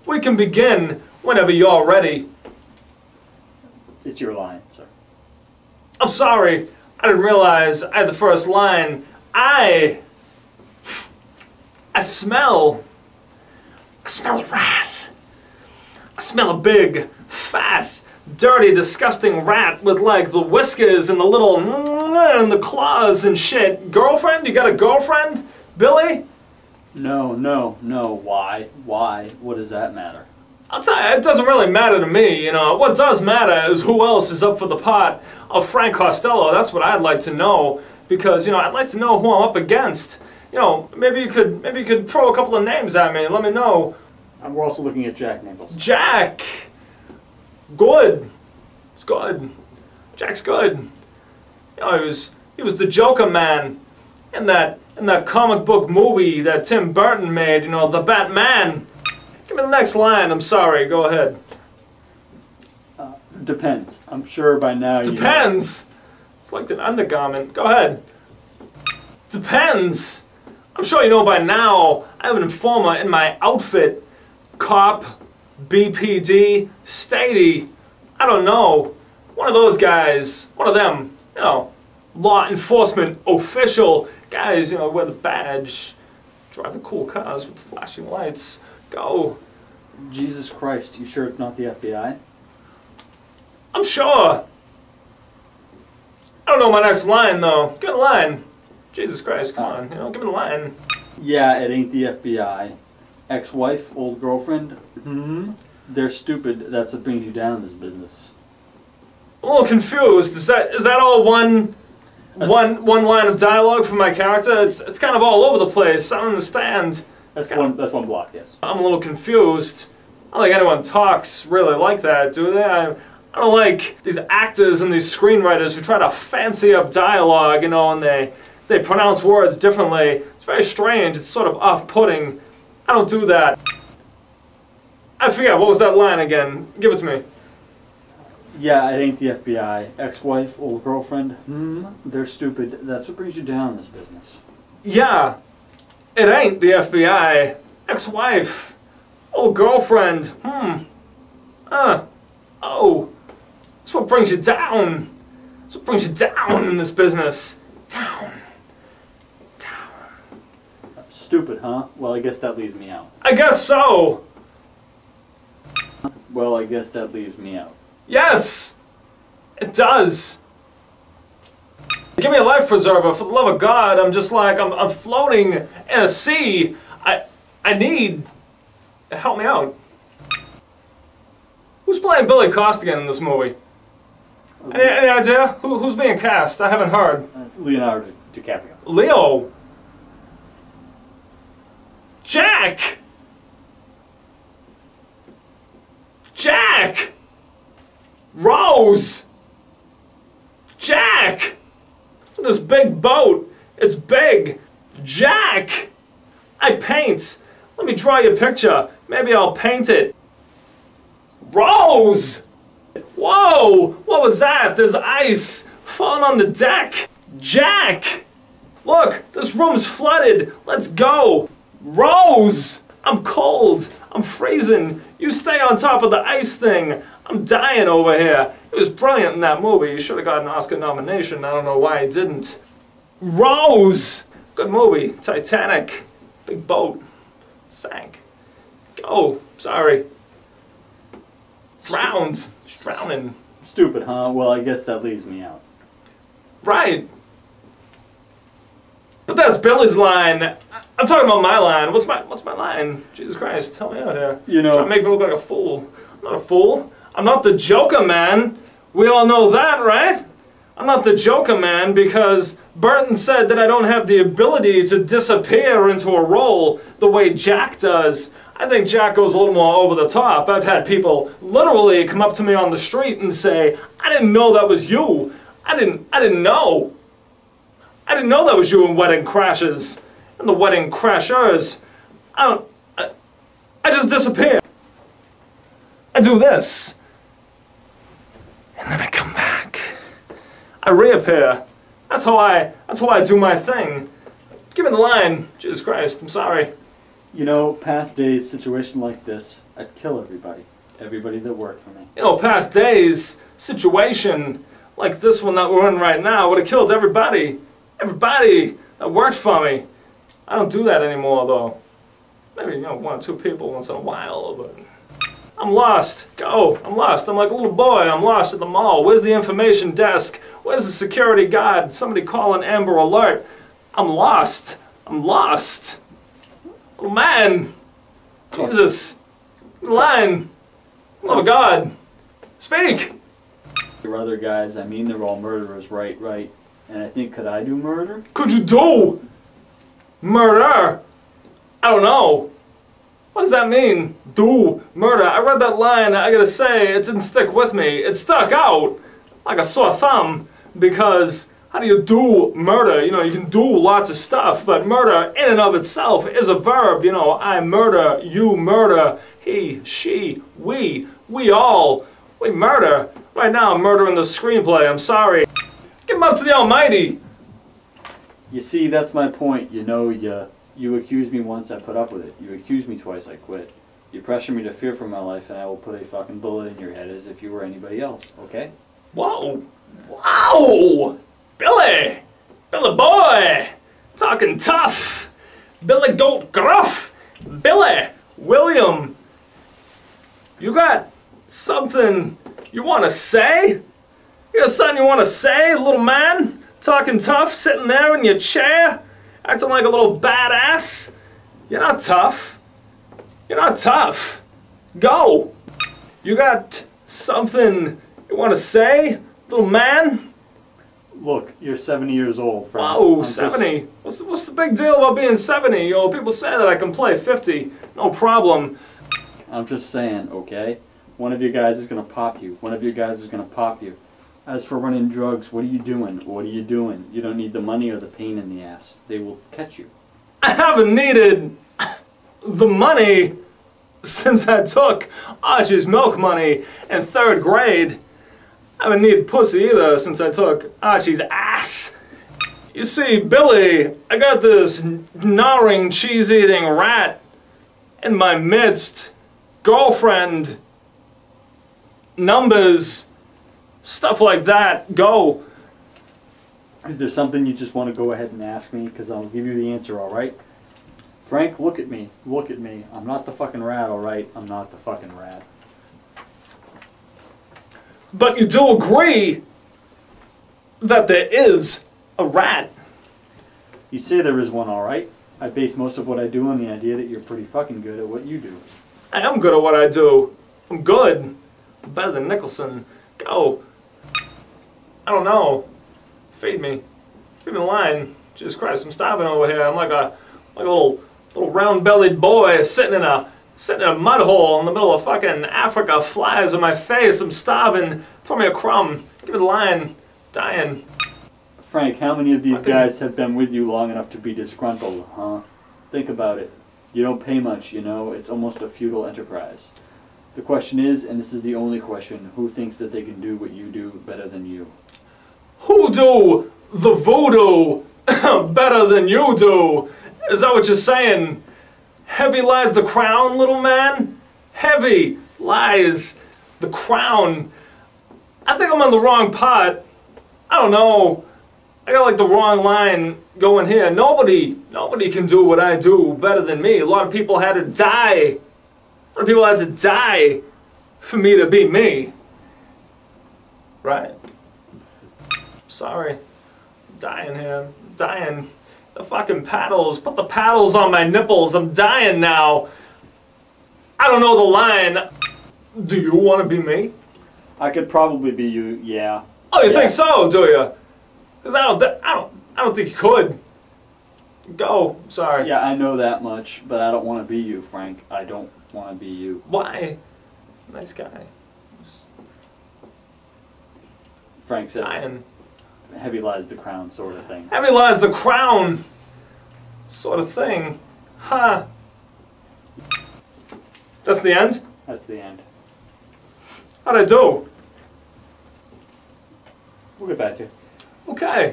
We can begin whenever you're ready. It's your line, sir. I'm sorry, I didn't realize I had the first line. I smell a rat. I smell a big, fat, dirty, disgusting rat with like the whiskers and the little and the claws and shit. Girlfriend? You got a girlfriend, Billy? No. Why? What does that matter? I'll tell you, it doesn't really matter to me, you know. What does matter is who else is up for the part of Frank Costello. That's what I'd like to know, because, you know, I'd like to know who I'm up against. You know, maybe you could throw a couple of names at me and let me know. And we're also looking at Jack Nicholson. Jack! Good. It's good. Jack's good. You know, he was the Joker man in that comic book movie that Tim Burton made, you know, the Batman. Give me the next line, I'm sorry, go ahead. Depends. I'm sure by now you Depends! It's like an undergarment. Go ahead. Depends! I'm sure you know by now I have an informer in my outfit. Cop, BPD, Statey, I don't know. One of those guys, one of them, you know, law enforcement official guys, you know, wear the badge, drive the cool cars with the flashing lights. Go. Jesus Christ, you sure it's not the FBI? I'm sure. I don't know my next line though. Give me the line. Jesus Christ, come on, you know, give me the line. Yeah, it ain't the FBI. Ex-wife, old girlfriend? Mm-hmm. They're stupid. That's what brings you down in this business. I'm a little confused. Is that all one line of dialogue from my character? It's kind of all over the place. I don't understand. That's one block, yes. I'm a little confused. I don't think anyone talks really like that, do they? I don't like these actors and these screenwriters who try to fancy up dialogue, you know, and they pronounce words differently. It's very strange. It's sort of off-putting. I don't do that. I forget, what was that line again? Give it to me. Yeah, it ain't the FBI. Ex-wife, old girlfriend? They're stupid. That's what brings you down in this business. Yeah, it ain't the FBI. Ex-wife, old girlfriend. Oh, that's what brings you down. That's what brings you down in this business. Down. Stupid, huh? Well, I guess that leaves me out. I guess so. Well, I guess that leaves me out. Yes, it does. Give me a life preserver, for the love of God. I'm just like, I'm floating in a sea. I need, help me out. Who's playing Billy Costigan in this movie? Any idea? Who's being cast? I haven't heard. It's Leonardo DiCaprio. Leo. Jack! Jack! Rose! Jack! This big boat. It's big. Jack! I paint. Let me draw you a picture. Maybe I'll paint it. Rose! Whoa! What was that? There's ice falling on the deck. Jack! Look, this room's flooded. Let's go. Rose! I'm cold. I'm freezing. You stay on top of the ice thing. I'm dying over here. It was brilliant in that movie. You should have got an Oscar nomination. I don't know why I didn't. Rose! Good movie. Titanic. Big boat. Sank. Go. Sorry. Drowned. She's drowning. Stupid, huh? Well, I guess that leaves me out. Right. But that's Billy's line. I'm talking about my line. What's my line? Jesus Christ, help me out here. You know, trying to make me look like a fool. I'm not a fool. I'm not the Joker man. We all know that, right? I'm not the Joker man because Burton said that I don't have the ability to disappear into a role the way Jack does. I think Jack goes a little more over the top. I've had people literally come up to me on the street and say, I didn't know that was you. I didn't know. I didn't know that was you in Wedding Crashers and the Wedding Crashers. I just disappear. I do this. And then I come back. I reappear. That's how I do my thing. Give me the line. Jesus Christ, I'm sorry. You know, past days, situation like this, I'd kill everybody. Everybody that worked for me. You know, past days, situation like this one that we're in right now would have killed everybody. Everybody that worked for me. I don't do that anymore, though. Maybe, you know, 1 or 2 people once in a while, but... I'm lost. Go. I'm lost. I'm like a little boy. I'm lost at the mall. Where's the information desk? Where's the security guard? Somebody call an Amber Alert. I'm lost. I'm lost. Oh, man. Jesus. Line. Oh, God. Speak. Your other guys, I mean, they're all murderers, right? And I think, could I do murder? Could you do murder? I don't know. What does that mean? Do murder. I read that line, I gotta say, it didn't stick with me. It stuck out like a sore thumb, because how do you do murder? You know, you can do lots of stuff, but murder in and of itself is a verb. You know, I murder, you murder, he, she, we all, we murder. Right now I'm murdering the screenplay, I'm sorry. Give him up to the Almighty. You see, that's my point. You know, you accused me once, I put up with it. You accused me twice, I quit. You pressure me to fear for my life, and I will put a fucking bullet in your head as if you were anybody else, okay? Whoa! Wow! Billy! Billy boy! Talking tough! Billy Goat Gruff! Billy! William! You got something you want to say? You got something you want to say, little man? Talking tough, sitting there in your chair? Acting like a little badass? You're not tough. You're not tough. Go! You got something you want to say, little man? Look, you're 70 years old, Frank. Whoa, 70? What's the big deal about being 70? You know, people say that I can play 50. No problem. I'm just saying, okay? One of you guys is going to pop you. One of you guys is going to pop you. As for running drugs, what are you doing? What are you doing? You don't need the money or the pain in the ass. They will catch you. I haven't needed the money since I took Archie's milk money in 3rd grade. I haven't needed pussy either since I took Archie's ass. You see, Billy, I got this gnawing, cheese-eating rat in my midst. Girlfriend, numbers, stuff like that. Go. Is there something you just want to go ahead and ask me? Because I'll give you the answer, alright? Frank, look at me. Look at me. I'm not the fucking rat, alright? I'm not the fucking rat. But you do agree that there is a rat. You say there is one, alright? I base most of what I do on the idea that you're pretty fucking good at what you do. I am good at what I do. I'm good. I'm better than Nicholson. Go. I don't know. Feed me. Feed me the line. Jesus Christ, I'm starving over here. I'm like a little round-bellied boy sitting in a mud hole in the middle of fucking Africa. Flies in my face. I'm starving. Throw me a crumb. Give me the line. Dying. Frank, how many of these guys have been with you long enough to be disgruntled, huh? Think about it. You don't pay much, you know? It's almost a feudal enterprise. The question is, and this is the only question, who thinks that they can do what you do better than you? Who do the voodoo better than you do? Is that what you're saying? Heavy lies the crown, little man? Heavy lies the crown. I think I'm on the wrong part. I don't know. I got like the wrong line going here. Nobody can do what I do better than me. A lot of people had to die. A lot of people had to die for me to be me. Right? Sorry. I'm dying here. I'm dying. The fucking paddles. Put the paddles on my nipples. I'm dying now. I don't know the line. Do you want to be me? I could probably be you, yeah. Oh, you think so, do you? Because I don't think you could. Go. Sorry. Yeah, I know that much, but I don't want to be you, Frank. I don't want to be you. Why? Nice guy. Frank said, Dying. heavy lies the crown sort of thing. Heavy lies the crown sort of thing. Huh. That's the end? That's the end. How'd I do? We'll get back to you. Okay.